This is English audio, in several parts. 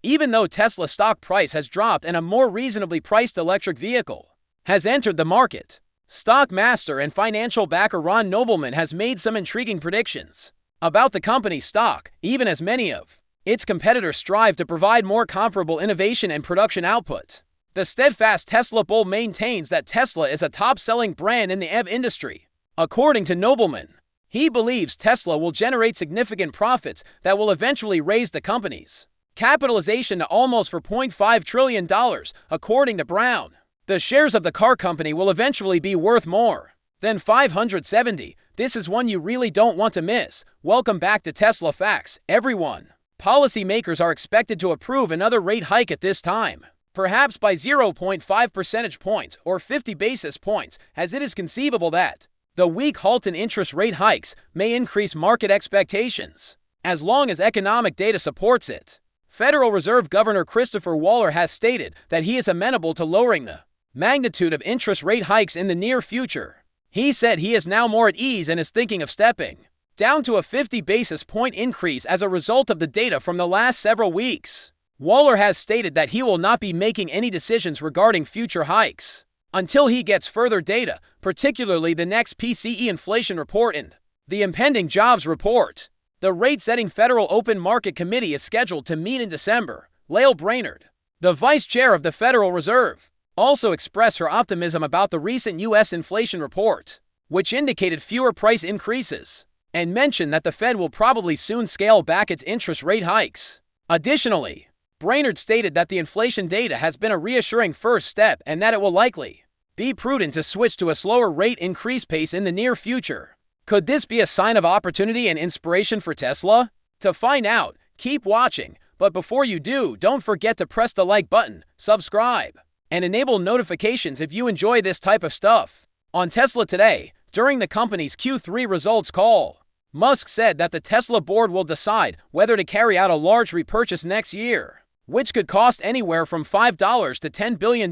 even though Tesla's stock price has dropped and a more reasonably priced electric vehicle has entered the market. Stock master and financial backer Ron Nobleman has made some intriguing predictions about the company's stock, even as many of its competitors strive to provide more comparable innovation and production output. The steadfast Tesla bull maintains that Tesla is a top-selling brand in the EV industry. According to Nobleman, he believes Tesla will generate significant profits that will eventually raise the company's capitalization to almost $4.5 trillion, according to Brown. The shares of the car company will eventually be worth more than $570. This is one you really don't want to miss. Welcome back to Tesla Facts, everyone. Policymakers are expected to approve another rate hike at this time, perhaps by 0.5 percentage points or 50 basis points, as it is conceivable that the weak halt in interest rate hikes may increase market expectations, as long as economic data supports it. Federal Reserve Governor Christopher Waller has stated that he is amenable to lowering the magnitude of interest rate hikes in the near future. He said he is now more at ease and is thinking of stepping down to a 50 basis point increase as a result of the data from the last several weeks. Waller has stated that he will not be making any decisions regarding future hikes until he gets further data, particularly the next PCE inflation report and the impending jobs report. The rate-setting Federal Open Market Committee is scheduled to meet in December. Lael Brainerd, the vice chair of the Federal Reserve, also expressed her optimism about the recent U.S. inflation report, which indicated fewer price increases, and mentioned that the Fed will probably soon scale back its interest rate hikes. Additionally, Brainerd stated that the inflation data has been a reassuring first step and that it will likely be prudent to switch to a slower rate increase pace in the near future. Could this be a sign of opportunity and inspiration for Tesla? To find out, keep watching, but before you do, don't forget to press the like button, subscribe, and enable notifications if you enjoy this type of stuff. On Tesla Today, during the company's Q3 results call, Musk said that the Tesla board will decide whether to carry out a large repurchase next year, which could cost anywhere from $5 to $10 billion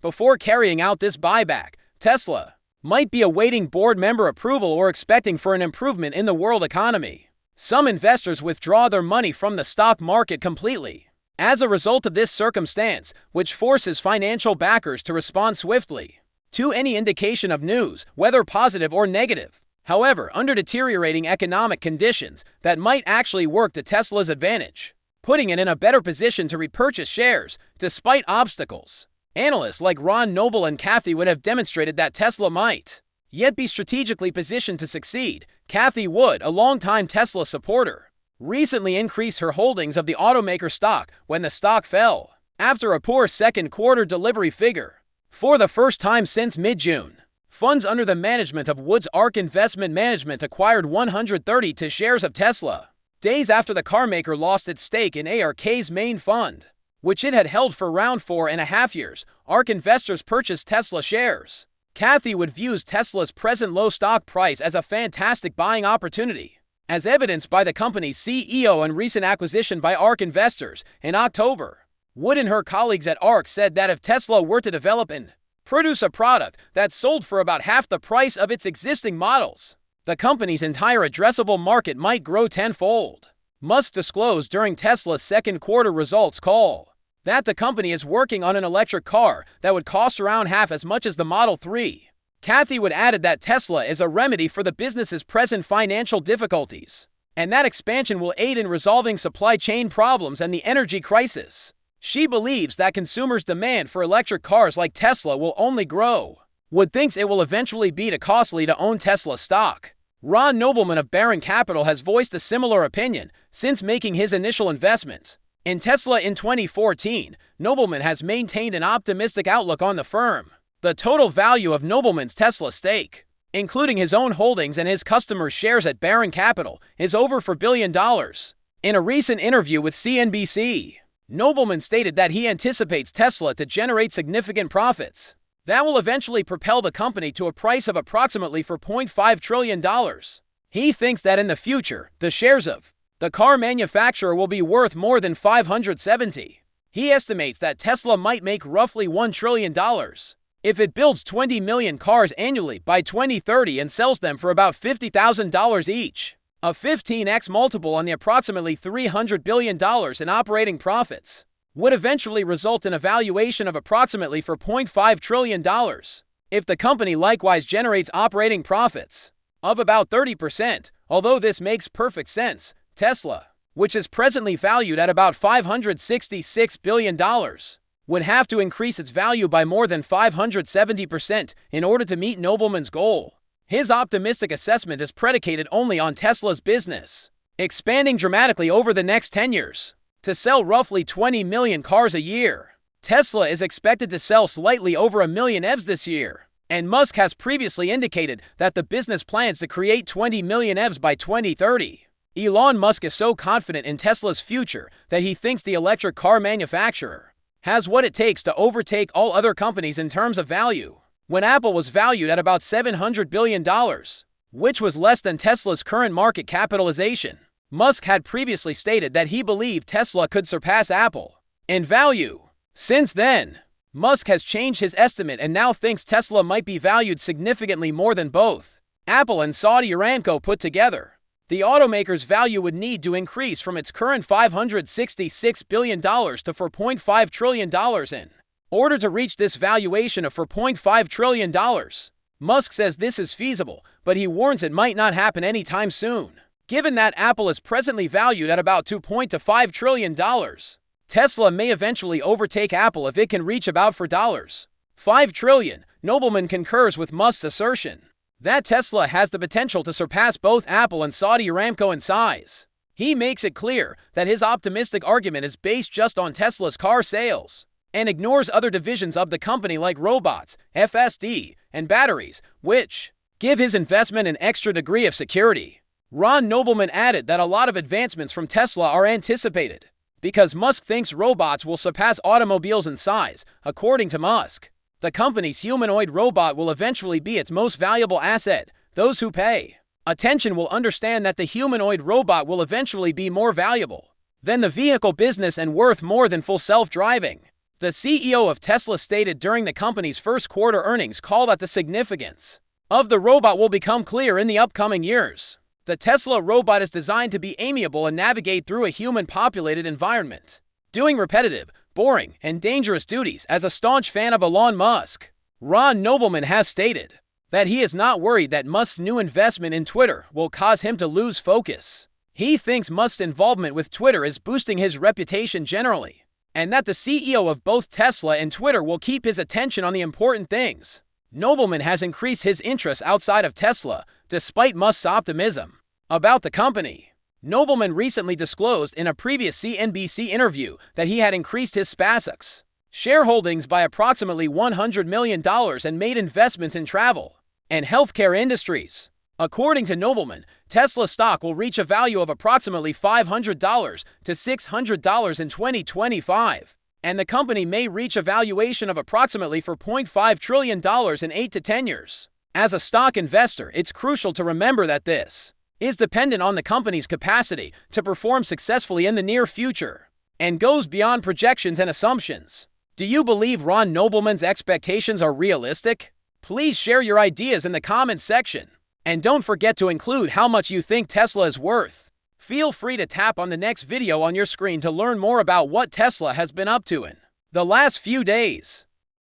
before carrying out this buyback. Tesla might be awaiting board member approval or expecting for an improvement in the world economy. Some investors withdraw their money from the stock market completely as a result of this circumstance, which forces financial backers to respond swiftly to any indication of news, whether positive or negative. However, under deteriorating economic conditions, that might actually work to Tesla's advantage, putting it in a better position to repurchase shares despite obstacles. Analysts like Ron Noble and Cathie Wood have demonstrated that Tesla might yet be strategically positioned to succeed. Cathie Wood, a longtime Tesla supporter, recently increased her holdings of the automaker stock when the stock fell after a poor second quarter delivery figure. For the first time since mid-June, funds under the management of Wood's ARK Investment Management acquired 132 shares of Tesla, days after the carmaker lost its stake in ARK's main fund, which it had held for around 4.5 years. ARK investors purchased Tesla shares. Cathie Wood views Tesla's present low stock price as a fantastic buying opportunity, as evidenced by the company's CEO and recent acquisition by ARK investors in October. Wood and her colleagues at ARK said that if Tesla were to develop and produce a product that sold for about half the price of its existing models, the company's entire addressable market might grow tenfold. Musk disclosed during Tesla's second quarter results call that the company is working on an electric car that would cost around half as much as the Model 3. Cathie Wood added that Tesla is a remedy for the business's present financial difficulties, and that expansion will aid in resolving supply chain problems and the energy crisis. She believes that consumers' demand for electric cars like Tesla will only grow. Wood thinks it will eventually be too costly to own Tesla stock. Ron Nobleman of Barron Capital has voiced a similar opinion since making his initial investment in Tesla in 2014. Nobleman has maintained an optimistic outlook on the firm. The total value of Nobleman's Tesla stake, including his own holdings and his customers' shares at Barron Capital, is over $4 billion. In a recent interview with CNBC, Nobleman stated that he anticipates Tesla to generate significant profits that will eventually propel the company to a price of approximately $4.5 trillion. He thinks that in the future, the shares of the car manufacturer will be worth more than $570. He estimates that Tesla might make roughly $1 trillion if it builds 20 million cars annually by 2030 and sells them for about $50,000 each. A 15x multiple on the approximately $300 billion in operating profits would eventually result in a valuation of approximately $4.5 trillion. If the company likewise generates operating profits of about 30%, although this makes perfect sense, Tesla, which is presently valued at about $566 billion, would have to increase its value by more than 570% in order to meet Nobleman's goal. His optimistic assessment is predicated only on Tesla's business expanding dramatically over the next 10 years to sell roughly 20 million cars a year. Tesla is expected to sell slightly over 1 million EVs this year, and Musk has previously indicated that the business plans to create 20 million EVs by 2030. Elon Musk is so confident in Tesla's future that he thinks the electric car manufacturer has what it takes to overtake all other companies in terms of value. When Apple was valued at about $700 billion, which was less than Tesla's current market capitalization, Musk had previously stated that he believed Tesla could surpass Apple in value. Since then, Musk has changed his estimate and now thinks Tesla might be valued significantly more than both Apple and Saudi Aramco put together. The automaker's value would need to increase from its current $566 billion to $4.5 trillion in order to reach this valuation of $4.5 trillion. Musk says this is feasible, but he warns it might not happen anytime soon. Given that Apple is presently valued at about $2.5 trillion, Tesla may eventually overtake Apple if it can reach about $5 trillion. Nobleman concurs with Musk's assertion that Tesla has the potential to surpass both Apple and Saudi Aramco in size. He makes it clear that his optimistic argument is based just on Tesla's car sales and ignores other divisions of the company like robots, FSD, and batteries, which give his investment an extra degree of security. Ron Nobleman added that a lot of advancements from Tesla are anticipated because Musk thinks robots will surpass automobiles in size. According to Musk, the company's humanoid robot will eventually be its most valuable asset. Those who pay attention will understand that the humanoid robot will eventually be more valuable than the vehicle business and worth more than full self-driving. The CEO of Tesla stated during the company's first quarter earnings call that the significance of the robot will become clear in the upcoming years. The Tesla robot is designed to be amiable and navigate through a human-populated environment, doing repetitive, boring, and dangerous duties. As a staunch fan of Elon Musk, Ron Nobleman has stated that he is not worried that Musk's new investment in Twitter will cause him to lose focus. He thinks Musk's involvement with Twitter is boosting his reputation generally, and that the CEO of both Tesla and Twitter will keep his attention on the important things. Nobleman has increased his interest outside of Tesla, despite Musk's optimism about the company. Nobleman recently disclosed in a previous CNBC interview that he had increased his SpaceX shareholdings by approximately $100 million and made investments in travel and healthcare industries. According to Nobleman, Tesla stock will reach a value of approximately $500 to $600 in 2025, and the company may reach a valuation of approximately $4.5 trillion in 8 to 10 years. As a stock investor, it's crucial to remember that this is dependent on the company's capacity to perform successfully in the near future and goes beyond projections and assumptions. Do you believe Ron Nobleman's expectations are realistic? Please share your ideas in the comments section. And don't forget to include how much you think Tesla is worth. Feel free to tap on the next video on your screen to learn more about what Tesla has been up to in the last few days.